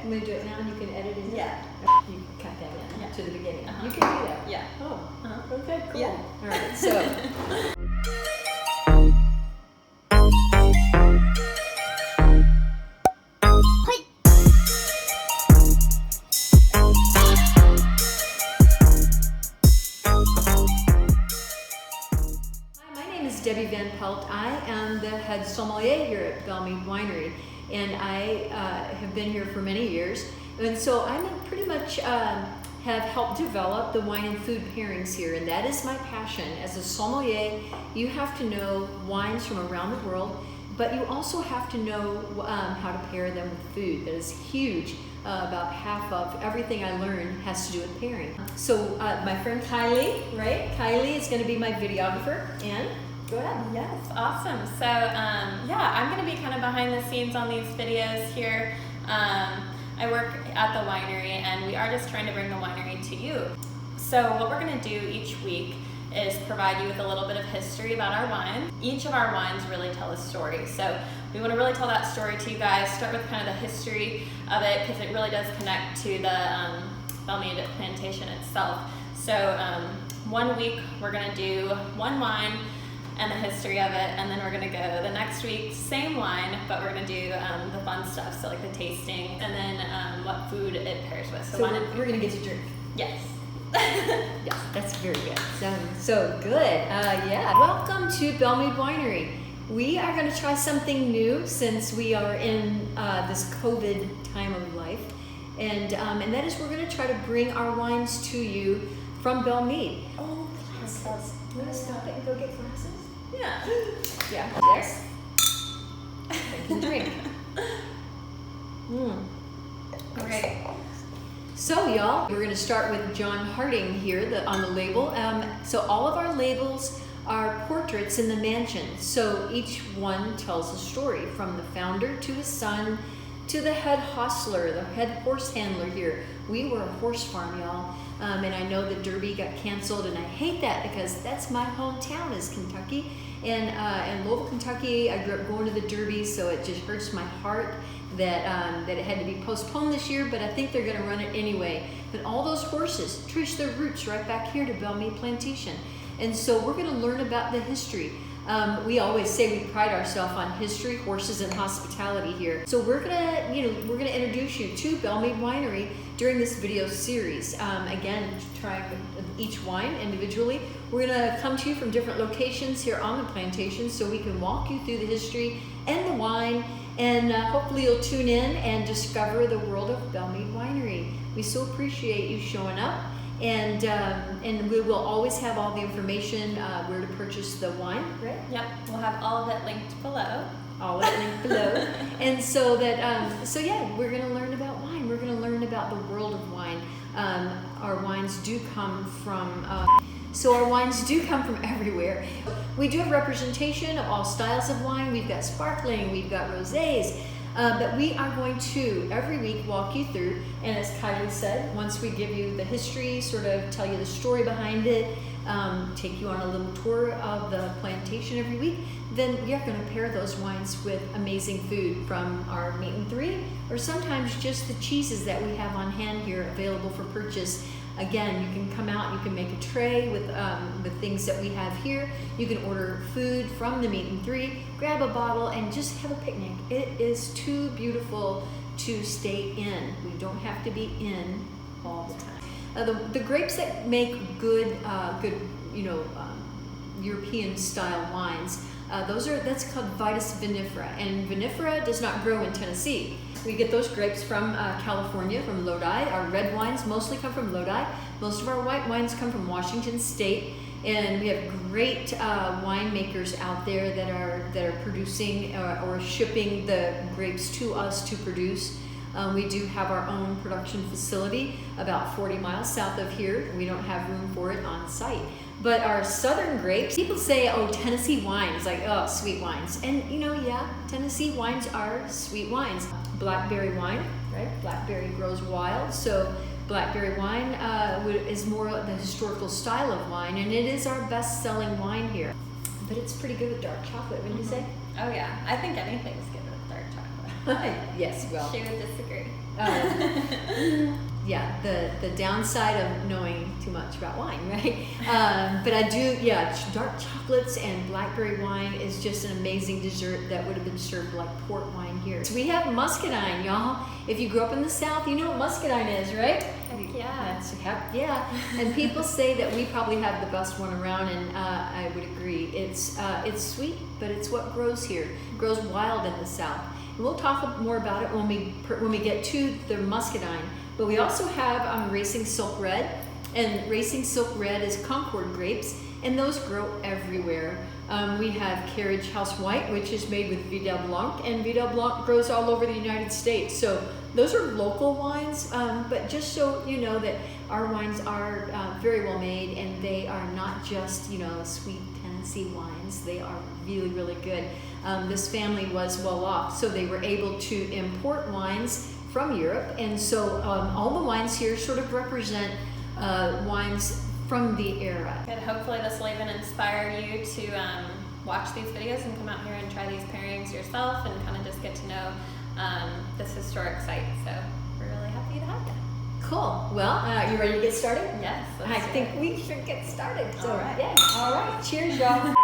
I'm going to do it now and you can edit it in? Yeah. You can cut that in Yeah. to the beginning. Uh-huh. You can do that? Yeah. Oh, Uh-huh. okay, cool. Yeah. All right, so. Debbie Van Pelt. I am the head sommelier here at Belle Meade Winery, and I have been here for many years. And so I pretty much have helped develop the wine and food pairings here, and that is my passion. As a sommelier, you have to know wines from around the world, but you also have to know how to pair them with food. That is huge. About half of everything I learn has to do with pairing. So my friend Kylie, right? Kylie is going to be my videographer, and go ahead. Yes, awesome. So yeah, I'm going to be kind of behind the scenes on these videos here. I work at the winery, and we are just trying to bring the winery to you. So what we're going to do each week is provide you with a little bit of history about our wine. Each of our wines really tell a story. So we want to really tell that story to you guys. Start with kind of the history of it, because it really does connect to the Belle Meade Plantation itself. So 1 week we're going to do one wine and the history of it, and then we're gonna go the next week, same wine, but we're gonna do the fun stuff, so like the tasting, and then what food it pairs with. So we're gonna get to drink. Yes. Yes, that's very good. So good. Yeah. Welcome to Belle Meade Winery. We are gonna try something new since we are in this COVID time of life, and that is we're gonna try to bring our wines to you from Belle Meade. Oh, glasses. You wanna stop it and go get glasses? Yeah. Yeah. Yes. I can drink. Okay. So y'all, we're gonna start with John Harding here on the label. So all of our labels are portraits in the mansion. So each one tells a story, from the founder to his son, to the head hostler, the head horse handler here. We were a horse farm, y'all. And I know the Derby got canceled, and I hate that because that's my hometown is Kentucky. And in Louisville, Kentucky, I grew up going to the Derby, so it just hurts my heart that it had to be postponed this year, but I think they're gonna run it anyway. But all those horses trace their roots right back here to Belle Meade Plantation. And so we're gonna learn about the history. We always say we pride ourselves on history, horses, and hospitality here. So we're gonna introduce you to Belle Meade Winery during this video series. Again, trying each wine individually. We're gonna come to you from different locations here on the plantation, so we can walk you through the history and the wine, and hopefully you'll tune in and discover the world of Belle Meade Winery. We so appreciate you showing up. And we will always have all the information where to purchase the wine, right? Yep, we'll have all of it linked below. All of it linked below. And so that, so yeah, we're gonna learn about wine. We're gonna learn about the world of wine. Our wines do come from, everywhere. We do have representation of all styles of wine. We've got sparkling, we've got rosés. But we are going to, every week, walk you through, and as Kylie said, once we give you the history, sort of tell you the story behind it, take you on a little tour of the plantation every week, then we are going to pair those wines with amazing food from our meat and three, or sometimes just the cheeses that we have on hand here available for purchase. Again, you can come out, you can make a tray with things that we have here. You can order food from the meat and three, grab a bottle, and just have a picnic. It is too beautiful to stay in. We don't have to be in all the time. The grapes that make good European style wines, that's called Vitis vinifera, and vinifera does not grow in Tennessee. We get those grapes from California, from Lodi. Our red wines mostly come from Lodi. Most of our white wines come from Washington State, and we have great winemakers out there that are producing or shipping the grapes to us to produce. We do have our own production facility about 40 miles south of here. We don't have room for it on site. But our southern grapes, people say, oh, Tennessee wines, like, oh, sweet wines. And yeah, Tennessee wines are sweet wines. Blackberry wine, right? Blackberry grows wild. So Blackberry wine is more the historical style of wine, and it is our best-selling wine here. But it's pretty good with dark chocolate, wouldn't you say? Oh yeah, I think anything's good with dark chocolate. Yes, well. She would disagree. Yeah, the downside of knowing too much about wine, right? But I do, yeah, dark chocolates and blackberry wine is just an amazing dessert that would have been served like port wine here. So we have muscadine, y'all. If you grew up in the South, you know what muscadine is, right? Heck yeah. Yeah. And people say that we probably have the best one around, and I would agree. It's sweet, but it's what grows here. It grows wild in the South. And we'll talk more about it when we get to the muscadine. But we also have Racing Silk Red, and Racing Silk Red is Concord grapes, and those grow everywhere. We have Carriage House White, which is made with Vidal Blanc, and Vidal Blanc grows all over the United States. So those are local wines, but just so you know that our wines are very well made, and they are not just, sweet Tennessee wines. They are really, really good. This family was well off, so they were able to import wines from Europe, and so all the wines here sort of represent wines from the era. Good. Hopefully this will even inspire you to watch these videos and come out here and try these pairings yourself and kind of just get to know this historic site. So we're really happy to have you. Cool. Well, you ready to get started? Yes. I think we should get started. So, All right. Yeah. All right. Cheers, y'all.